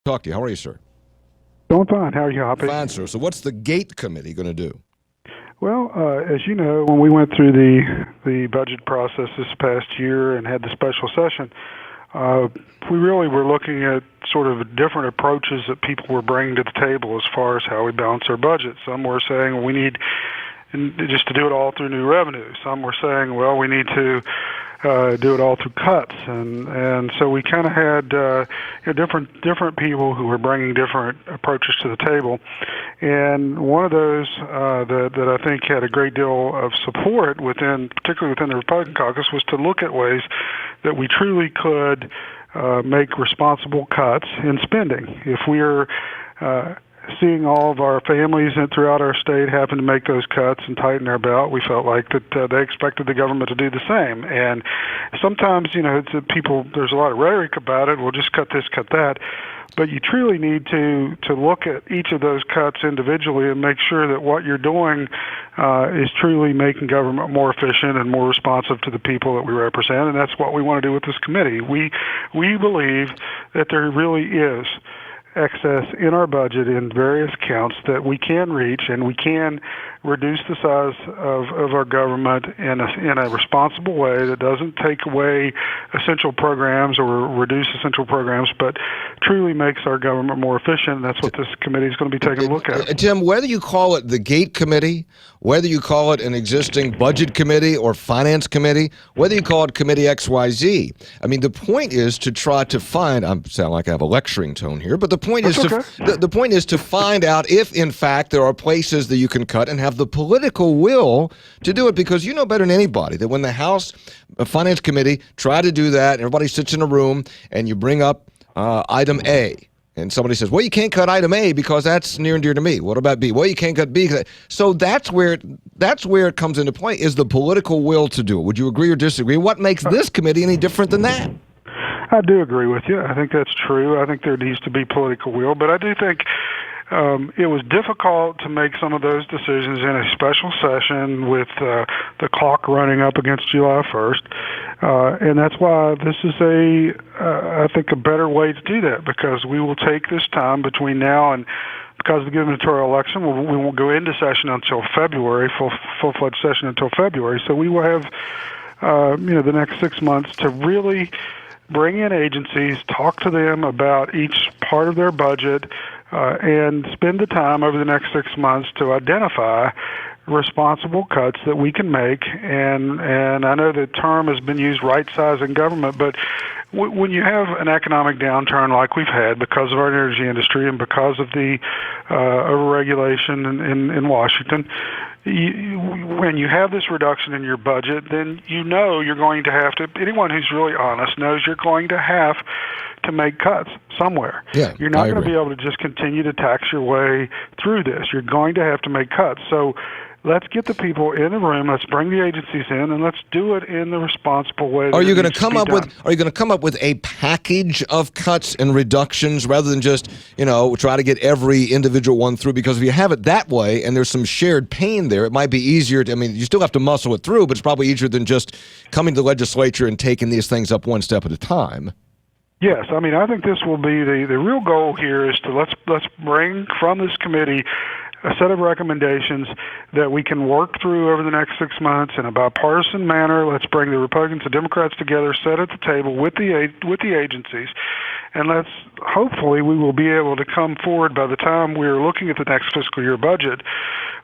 Talk to you. How are you, sir? Doing fine. How are you, Hoppy? Fine, sir. So what's the Gate Committee going to do? Well, as you know, when we went through the budget process this past year and had the special session, we really were looking at sort of different approaches that people were bringing to the table as far as how we balance our budget. Some were saying we need just to do it all through new revenue. Some were saying, well, we need to do it all through cuts, and so we kind of had different people who were bringing different approaches to the table. And one of those that I think had a great deal of support particularly within the Republican caucus, was to look at ways that we truly could make responsible cuts in spending. If we are seeing all of our families throughout our state happen to make those cuts and tighten their belt, we felt like that they expected the government to do the same. And sometimes, there's a lot of rhetoric about it. We'll just cut this, cut that. But you truly need to look at each of those cuts individually and make sure that what you're doing is truly making government more efficient and more responsive to the people that we represent. And that's what we want to do with this committee. We believe that there really is excess in our budget in various accounts that we can reach, and we can reduce the size of our government in a responsible way that doesn't take away essential programs or reduce essential programs, but truly makes our government more efficient. And that's what this committee is going to be taking a look at. Tim, whether you call it the Gate Committee, whether you call it an existing budget committee or finance committee, whether you call it Committee XYZ, I mean, the point is to try to find, I sound like I have a lecturing tone here, but the point is the point is to find out if, in fact, there are places that you can cut and have the political will to do it, because you know better than anybody that when the House Finance Committee try to do that, everybody sits in a room and you bring up item A, and somebody says, well, you can't cut item A because that's near and dear to me. What about B? Well, you can't cut B. So that's where it comes into play, is the political will to do it. Would you agree or disagree? What makes this committee any different than that? I do agree with you. I think that's true. I think there needs to be political will, but I do think it was difficult to make some of those decisions in a special session with the clock running up against July 1st. And that's why this is I think, a better way to do that, because we will take this time between now and, because of the gubernatorial election, we won't go into session until February, full-fledged session until February. So we will have, the next 6 months to really bring in agencies, talk to them about each part of their budget, and spend the time over the next 6 months to identify responsible cuts that we can make. And I know the term has been used, right-sizing government, but when you have an economic downturn like we've had because of our energy industry and because of the overregulation in Washington, when you have this reduction in your budget, then you're going to have to, anyone who's really honest knows you're going to have to make cuts somewhere. Yeah, you're not going to be able to just continue to tax your way through this. You're going to have to make cuts. So let's get the people in the room. Let's bring the agencies in, and let's do it in the responsible way. Are you going to come up with a package of cuts and reductions rather than just try to get every individual one through? Because if you have it that way and there's some shared pain there, it might be easier. You still have to muscle it through, but it's probably easier than just coming to the legislature and taking these things up one step at a time. Yes, I think this will be the real goal here is to let's bring from this committee a set of recommendations that we can work through over the next 6 months in a bipartisan manner. Let's bring the Republicans and Democrats together, sit at the table with the agencies, and hopefully we will be able to come forward by the time we're looking at the next fiscal year budget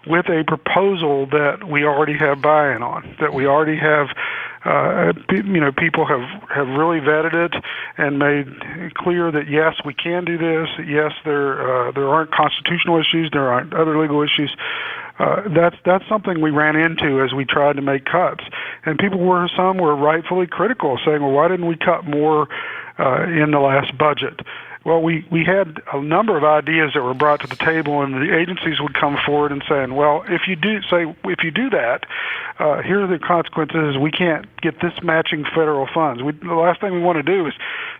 with a proposal that we already have buy-in on, that we already have people have really vetted it and made clear that yes, we can do this. Yes, there aren't constitutional issues. There aren't other legal issues. That's something we ran into as we tried to make cuts, and some were rightfully critical, saying, "Well, why didn't we cut more in the last budget?" Well, we had a number of ideas that were brought to the table, and the agencies would come forward and saying, well, if you do that, here are the consequences. We can't get this matching federal funds. The last thing we want to do is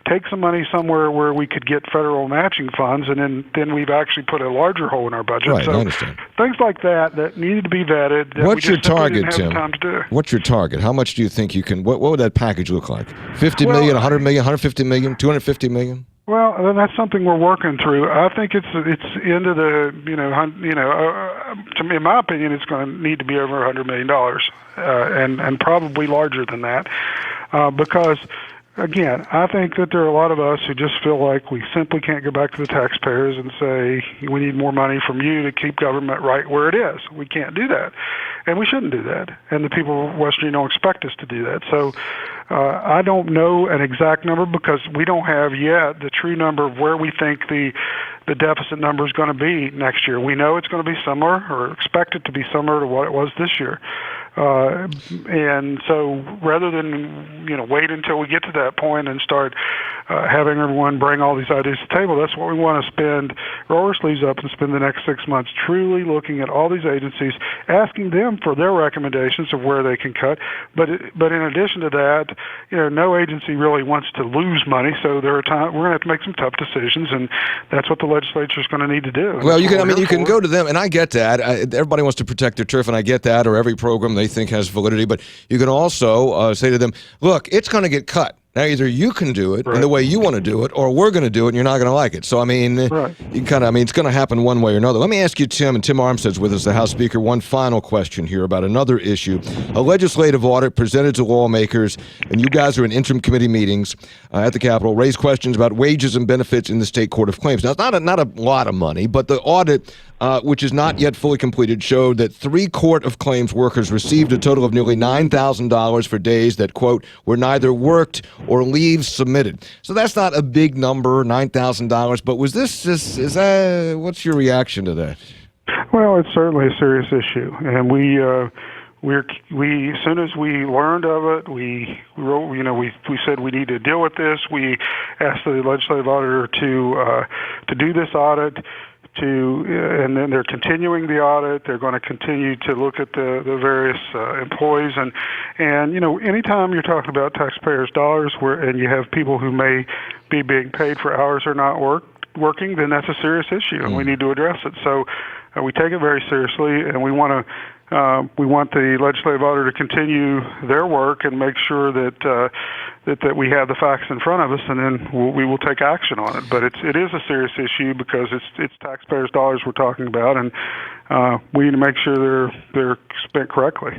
take some money somewhere where we could get federal matching funds, and then we've actually put a larger hole in our budget. Right, so I understand. Things like that needed to be vetted. What's your target, didn't have Tim? time to do. What's your target? How much do you think you can? What would that package look like? $50 million, $100 million, $150 million, $250 million? Well, then that's something we're working through. I think it's into the to me, in my opinion, it's going to need to be over $100 million, and probably larger than that, because. Again, I think that there are a lot of us who just feel like we simply can't go back to the taxpayers and say, we need more money from you to keep government right where it is. We can't do that. And we shouldn't do that. And the people of West Virginia don't expect us to do that. So I don't know an exact number because we don't have yet the true number of where we think the deficit number is going to be next year. We know it's going to be similar or expected to be similar to what it was this year. And so rather than, wait until we get to that point and start having everyone bring all these ideas to the table, that's what we want to roll our sleeves up and spend the next 6 months truly looking at all these agencies, asking them for their recommendations of where they can cut. But in addition to that, no agency really wants to lose money, so there are times we're going to have to make some tough decisions, and that's what the legislature is going to need to do. Well, you can go to them, and I get that. Everybody wants to protect their turf, and I get that, or every program they think has validity, but you can also say to them, look, it's going to get cut. Now, either you can do it in the way you want to do it, or we're going to do it and you're not going to like it. So, you it's going to happen one way or another. Let me ask you, Tim, and Tim Armstead's with us, the House Speaker, one final question here about another issue. A legislative audit presented to lawmakers, and you guys are in interim committee meetings at the Capitol, raised questions about wages and benefits in the State Court of Claims. Now, it's not a lot of money, but the audit, which is not yet fully completed, showed that 3 Court of Claims workers received a total of nearly $9,000 for days that, quote, were neither worked or leaves submitted. So that's not a big number, $9,000, but was this what's your reaction to that? Well, it's certainly a serious issue, and we as soon as we learned of it, we wrote, we said we need to deal with this. We asked the legislative auditor to do this audit. And then they're continuing the audit. They're going to continue to look at the various employees, and anytime you're talking about taxpayers' dollars, and you have people who may be being paid for hours they're not working, then that's a serious issue, and we need to address it. So we take it very seriously, and we want the legislative auditor to continue their work and make sure that we have the facts in front of us, and then we will take action on it. But it is a serious issue because it's taxpayers' dollars we're talking about, and we need to make sure they're spent correctly.